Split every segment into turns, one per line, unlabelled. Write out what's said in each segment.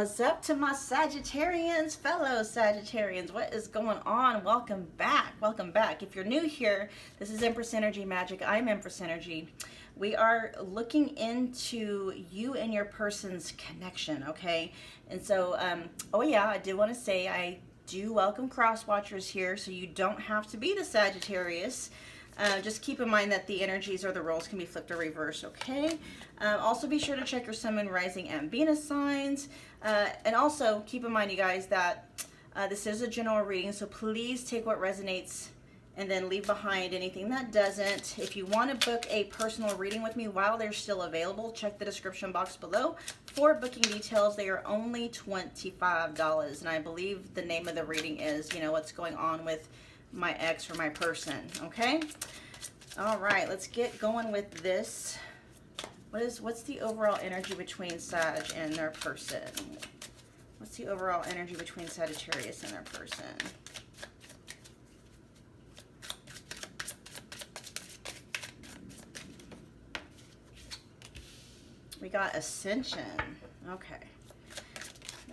What's up to my Sagittarians, fellow Sagittarians? What is going on? Welcome back. Welcome back. If you're new here, this is Empress Energy Magic. I'm Empress Energy. We are looking into you and your person's connection, okay? And so, oh yeah, I did want to say I do welcome cross watchers here, so you don't have to be the Sagittarius. Just keep in mind that the energies or the roles can be flipped or reversed, okay? Also be sure to check your Sun, Moon, Rising, and Venus signs. And also keep in mind, you guys, that this is a general reading, so please take what resonates and then leave behind anything that doesn't. If you want to book a personal reading with me while they're still available, check the description box below for booking details. They are only $25, and I believe the name of the reading is, you know, what's going on with my ex or my person, okay? All right, let's get going with this. What's the overall energy between Sag and their person? What's the overall energy between Sagittarius and their person? We got Ascension. Okay.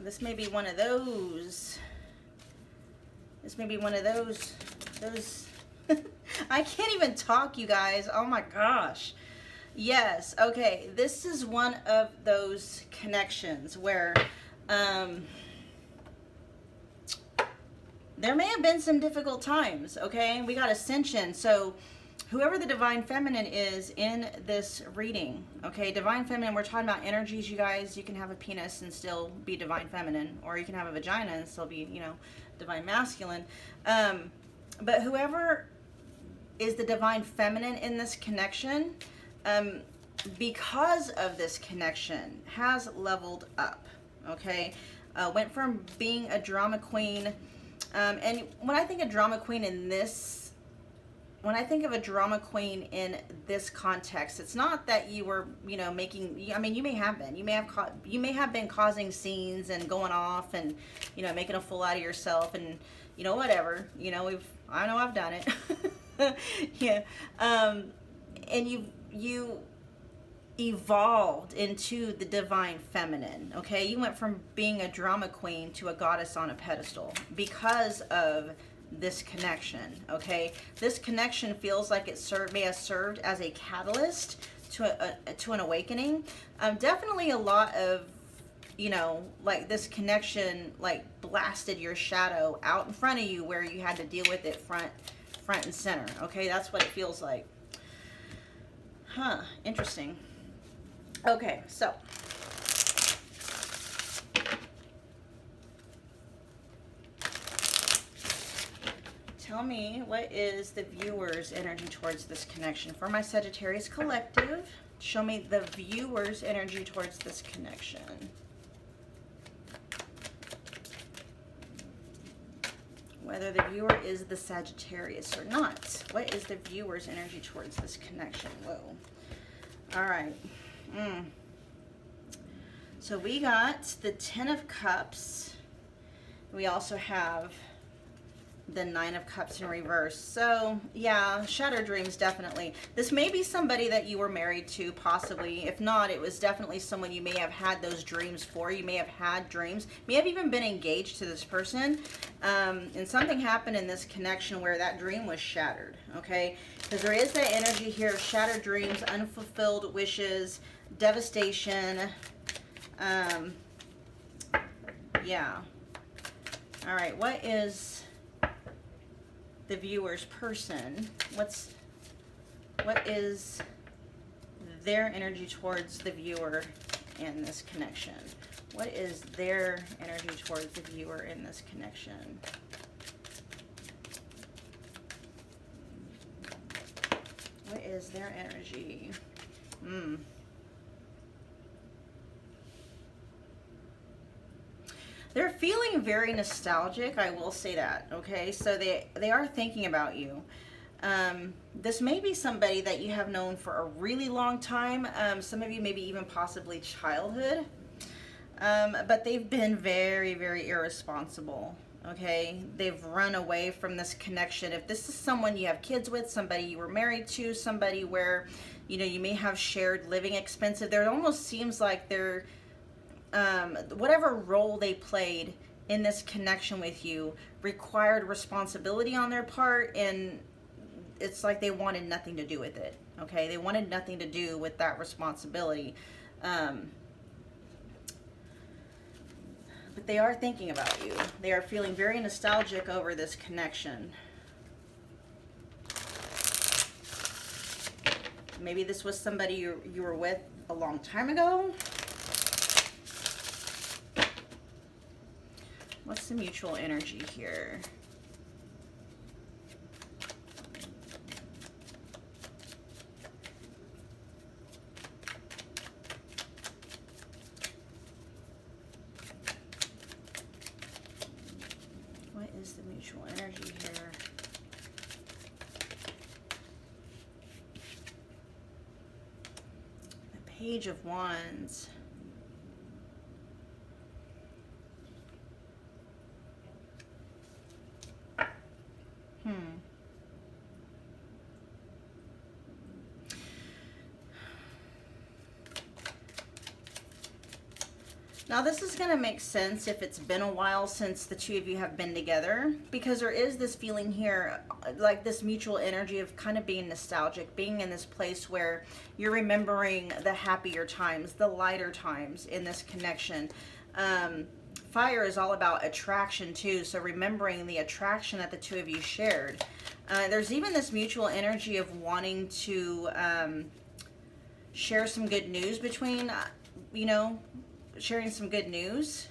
This may be one of those. This may be one of those I can't even talk, you guys. Oh my gosh. Yes, okay. This is one of those connections where there may have been some difficult times, okay? We got Ascension. So whoever the Divine Feminine is in this reading, okay? Divine Feminine, we're talking about energies, you guys. You can have a penis and still be Divine Feminine, or you can have a vagina and still be, you know, Divine Masculine. But whoever is the Divine Feminine in this connection, because of this connection, has leveled up, okay? Went from being a drama queen, and when I think of drama queen in this, when I think of a drama queen in this context, it's not that you were, you know, making, I mean, you may have been, you may have been causing scenes and going off and, you know, making a fool out of yourself and, you know, whatever, you know, I know I've done it. Yeah. And you evolved into the Divine Feminine, okay? You went from being a drama queen to a goddess on a pedestal because of this connection, okay? This connection feels like it may have served as a catalyst to an awakening. Definitely a lot of, you know, like this connection like blasted your shadow out in front of you where you had to deal with it front and center, okay? That's what it feels like. Huh, interesting. Okay, so tell me, what is the viewer's energy towards this connection? For my Sagittarius collective, show me the viewer's energy towards this connection. Whether the viewer is the Sagittarius or not. What is the viewer's energy towards this connection? Whoa. All right. So we got the Ten of Cups. We also have the Nine of Cups in reverse. So yeah, shattered dreams, definitely. This may be somebody that you were married to, possibly. If not, it was definitely someone you may have had those dreams for. You may have had dreams, may have even been engaged to this person, and something happened in this connection where that dream was shattered, okay? Because there is that energy here of shattered dreams, unfulfilled wishes, devastation. Yeah. All right, what is the viewer's person? What is their energy towards the viewer in this connection? What is their energy towards the viewer in this connection? What is their energy? They're feeling very nostalgic, I will say that, okay? So they are thinking about you. This may be somebody that you have known for a really long time. Some of you maybe even possibly childhood. But they've been very, very irresponsible, okay? They've run away from this connection. If this is someone you have kids with, somebody you were married to, somebody where, you know, you may have shared living expenses, there it almost seems like they're whatever role they played in this connection with you required responsibility on their part, and it's like they wanted nothing to do with it. Okay, they wanted nothing to do with that responsibility. But they are thinking about you. They are feeling very nostalgic over this connection. Maybe this was somebody you were with a long time ago. What's the mutual energy here? What is the mutual energy here? The Page of Wands. Now this is going to make sense if it's been a while since the two of you have been together, because there is this feeling here, like this mutual energy of kind of being nostalgic, being in this place where you're remembering the happier times, the lighter times in this connection. Fire is all about attraction too, so remembering the attraction that the two of you shared. There's even this mutual energy of wanting to share some good news between, sharing some good news.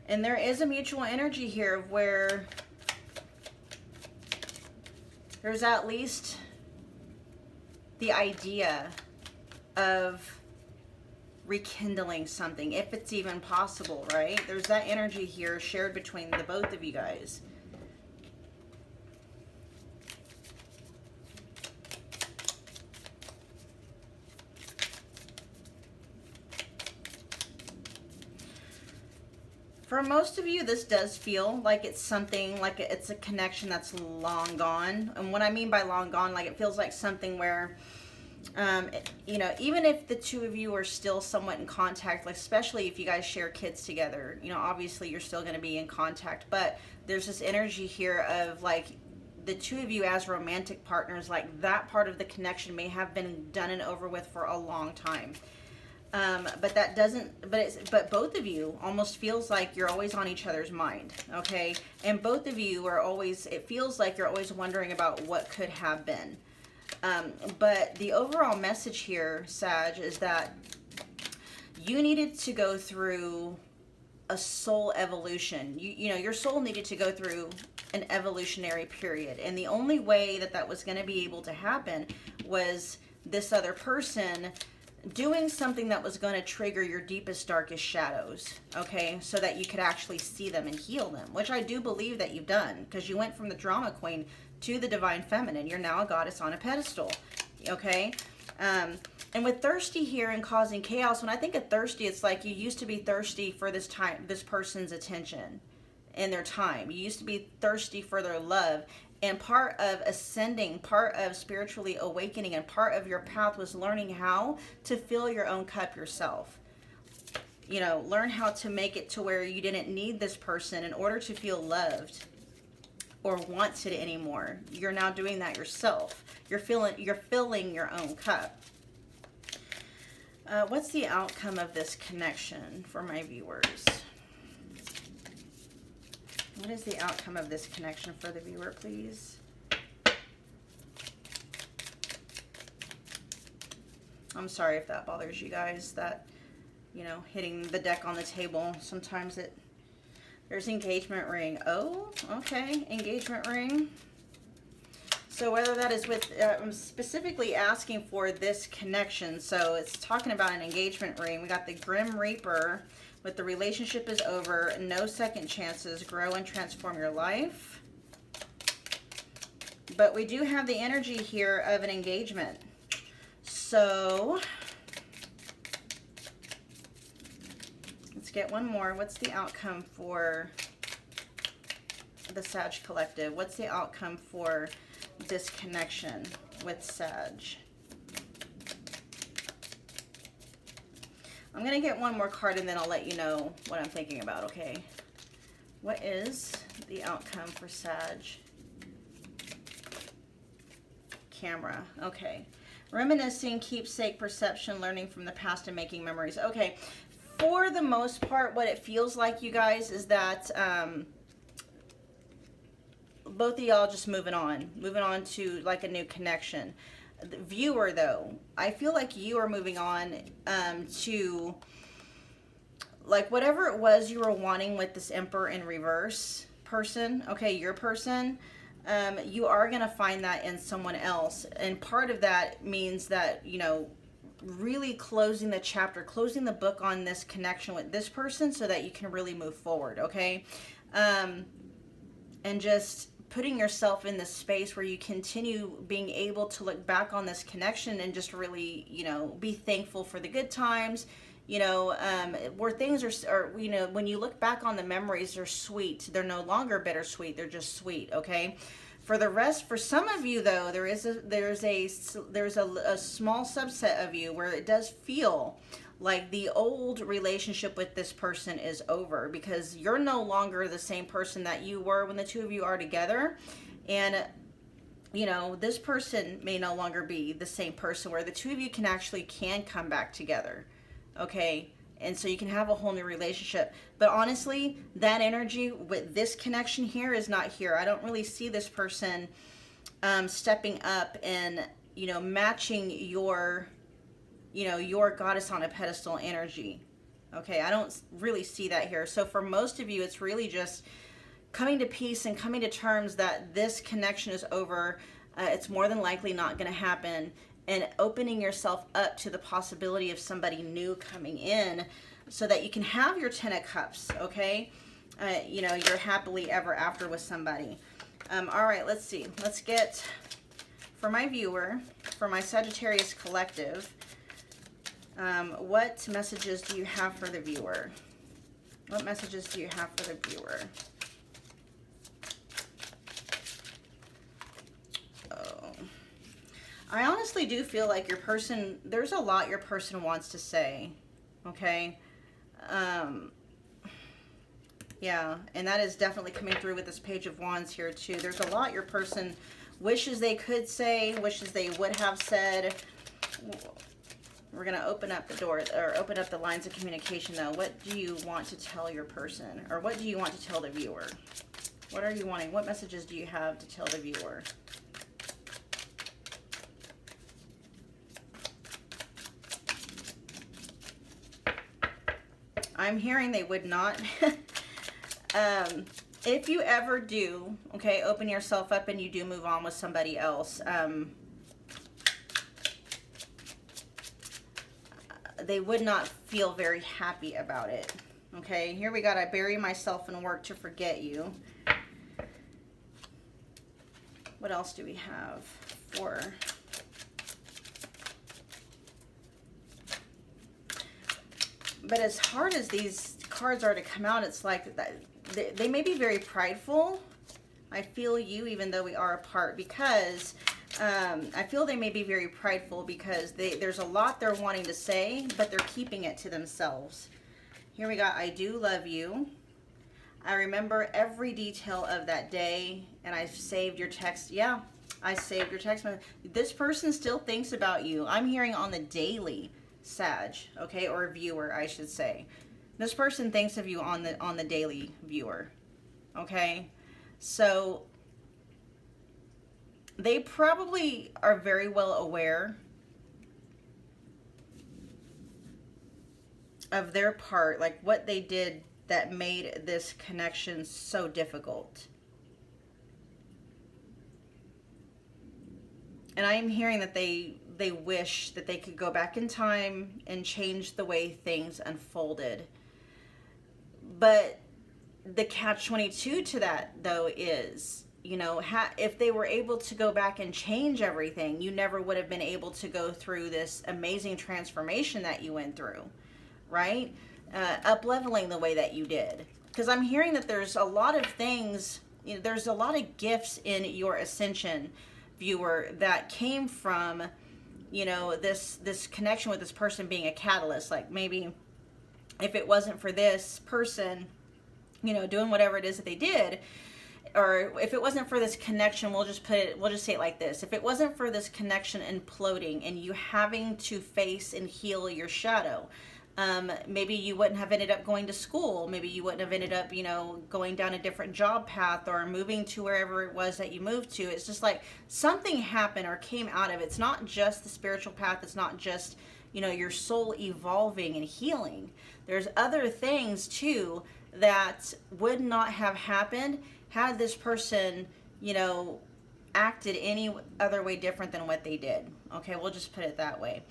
And there is a mutual energy here where there's at least the idea of rekindling something, if it's even possible, right? There's that energy here shared between the both of you guys. For most of you, this does feel like it's something, like it's a connection that's long gone. And what I mean by long gone, like it feels like something where, even if the two of you are still somewhat in contact, like especially if you guys share kids together, obviously you're still going to be in contact. But there's this energy here of like the two of you as romantic partners, like that part of the connection may have been done and over with for a long time. But both of you almost feels like you're always on each other's mind, okay? And both of you are always, it feels like you're always wondering about what could have been. But the overall message here, Sag, is that you needed to go through a soul evolution. Your soul needed to go through an evolutionary period. And the only way that that was going to be able to happen was this other person doing something that was going to trigger your deepest, darkest shadows, okay? So that you could actually see them and heal them, which I do believe that you've done, because you went from the drama queen to the divine feminine. You're now a goddess on a pedestal, okay? And with thirsty here and causing chaos, when I think of thirsty, it's like you used to be thirsty for this person's attention and their time. You used to be thirsty for their love. And part of ascending, part of spiritually awakening, and part of your path was learning how to fill your own cup yourself. Learn how to make it to where you didn't need this person in order to feel loved or wanted anymore. You're now doing that yourself. You're filling your own cup. What's the outcome of this connection for my viewers? What is the outcome of this connection for the viewer, please? I'm sorry if that bothers you guys, that, hitting the deck on the table. Sometimes there's engagement ring. Oh, okay, engagement ring. So whether that is with, I'm specifically asking for this connection. So it's talking about an engagement ring. We got the Grim Reaper. But the relationship is over, no second chances, grow and transform your life. But we do have the energy here of an engagement. So let's get one more. What's the outcome for the Sag Collective? What's the outcome for this connection with Sag? I'm going to get one more card and then I'll let you know what I'm thinking about, okay? What is the outcome for Sag? Camera. Okay. Reminiscing, keepsake, perception, learning from the past, and making memories. Okay. For the most part, what it feels like, you guys, is that both of y'all just moving on to like a new connection. The viewer, though, I feel like you are moving on to like whatever it was you were wanting with this Emperor in reverse person, okay, your person. You are going to find that in someone else. And part of that means that, you know, really closing the chapter, closing the book on this connection with this person so that you can really move forward, okay? And just putting yourself in this space where you continue being able to look back on this connection and just really, you know, be thankful for the good times, you know, where things are, you know, when you look back on the memories, they're sweet. They're no longer bittersweet. They're just sweet. Okay. For the rest, for some of you though, there's a small subset of you where it does feel like the old relationship with this person is over, because you're no longer the same person that you were when the two of you are together. And you know, this person may no longer be the same person where the two of you can come back together. Okay, and so you can have a whole new relationship. But honestly, that energy with this connection here is not here. I don't really see this person stepping up and, you know, matching your, you know, your goddess on a pedestal energy. Okay, I don't really see that here. So for most of you, it's really just coming to peace and coming to terms that this connection is over. It's more than likely not going to happen. And opening yourself up to the possibility of somebody new coming in so that you can have your 10 of Cups, okay? You know, you're happily ever after with somebody. All right, let's see. Let's get, for my viewer, for my Sagittarius Collective, what messages do you have for the viewer? What messages do you have for the viewer? I honestly do feel like your person, there's a lot your person wants to say, okay? Yeah, and that is definitely coming through with this Page of Wands here too. There's a lot your person wishes they could say, wishes they would have said. We're going to open up the door, or open up the lines of communication though. What do you want to tell your person? Or what do you want to tell the viewer? What are you wanting? What messages do you have to tell the viewer? I'm hearing they would not. If you ever do, okay, open yourself up and you do move on with somebody else, they would not feel very happy about it. Okay, here we got, I bury myself in work to forget you. What else do we have for... But as hard as these cards are to come out, it's like that they may be very prideful. I feel you, even though we are apart, because I feel they may be very prideful because there's a lot they're wanting to say, but they're keeping it to themselves. Here we got, I do love you. I remember every detail of that day, and I saved your text. Yeah, I saved your text. This person still thinks about you. I'm hearing on the daily. Sag, okay, or viewer, I should say. This person thinks of you on the daily, viewer, okay? So they probably are very well aware of their part, like what they did that made this connection so difficult. And I am hearing that they wish that they could go back in time and change the way things unfolded. But the catch-22 to that, though, is, you know, if they were able to go back and change everything, you never would have been able to go through this amazing transformation that you went through, right? Up-leveling the way that you did. Because I'm hearing that there's a lot of things there's a lot of gifts in your ascension, viewer, that came from, this connection with this person being a catalyst. Like maybe if it wasn't for this person, doing whatever it is that they did, or if it wasn't for this connection, we'll just say it like this. If it wasn't for this connection imploding and you having to face and heal your shadow, maybe you wouldn't have ended up going to school. Maybe you wouldn't have ended up, going down a different job path or moving to wherever it was that you moved to. It's just like something happened or came out of it. It's not just the spiritual path. It's not just, your soul evolving and healing. There's other things too that would not have happened had this person, acted any other way different than what they did. Okay, we'll just put it that way.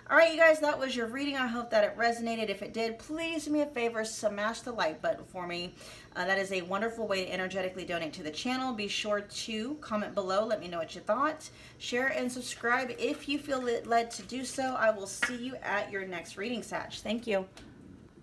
All right, you guys, that was your reading. I hope that it resonated. If it did, please do me a favor, smash the like button for me. That is a wonderful way to energetically donate to the channel. Be sure to comment below. Let me know what you thought. Share and subscribe if you feel led to do so. I will see you at your next reading, Sag. Thank you.